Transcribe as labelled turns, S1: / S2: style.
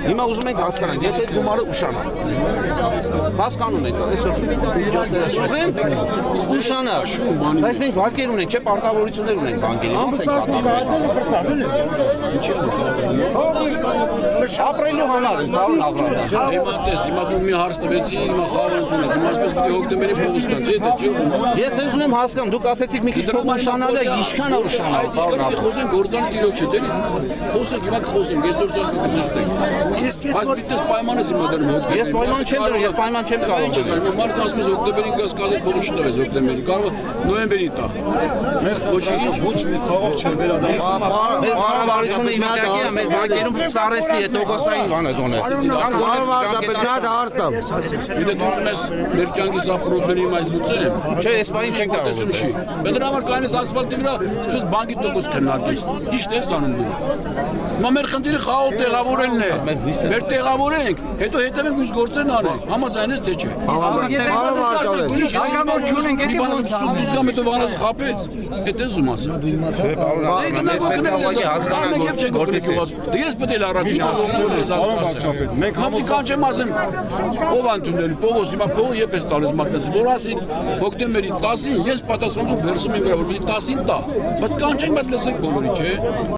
S1: Հիմա ուզում ենք հասկանանք, եթե այդ գումարը ուշանա։ Հասկանում եք, այսօր միջոցները սուղեն, ուշանա։ Բայց մենք վարկեր ունենք, չէ, պարտավորություններ ունենք բանկերի, ո՞նց ենք կատարում։ Ապրելու համար են, բավական աղրատը։
S2: Հիմա տես, հիմա դու մի հարց տվեցի, հիմա խաղ ընդունել, հիմա այսպես պիտի հոկտեմբերի փողոց տան, չէ՞, դա չի ուզում։
S1: Ես ուզում եմ հասկանամ, դուք ասեցիք մի քիչ փող ուշանալը, ինչքան է ուշանալ։
S2: Այդ ինչքան պիտի խոսենք գործանի տիրոջ հետ էլի։ Խոսենք, հիմա կխոսենք, ես դուրս եկեք դժտեք։ Բայց պիտի պայմանը հիմա դեռ հոկտեմբերի։
S1: Ես պայման չեմ դրում, ես պայման չեմ կարող։
S2: Մարդը ասում է հոկտեմբերին կասկածեց փողոց չտվեց հոկտեմբերի, կարող է նոյեմբերին տա։ Ոչ մի խաղ չէ վերադարձ։
S1: Մեր կառավարությունը իմիջակի է, մեր բանկերում սարեստի է, տոկոսային բան է դոնես։
S2: Եթե դու ուզում ես մեր կյանքի սա պրոբլեմի այս լուծել,
S1: Չէ, այս բանի չենք կարող լուծել։
S2: Դրա համար կային ասֆալտի վրա, այսպես բանկի տոկոս քննարկես։ Ճիշտ ես անում դու։ Հիմա մեր խնդիրը խաղով տեղավորելն է։ Մեր տեղավորենք, հետո հետևենք ու գործերն անենք։ Համաձայն ես թե չէ։ Այդ ես ում ասեմ։ Ես պետք է առաջին հասկանամ, որ ես հասկացեմ։ Մենք համոզական չեմ ասեմ, ով ընդունել փողոց, հիմա փողը եփ ես տալիս մարդկանց, որ ասի հոկտեմբերի 10-ին ես պատասխանում վերսում եմ վրա, որ 10-ին տա։ Բայց կանչենք, բայց լսեք բոլորի, չէ։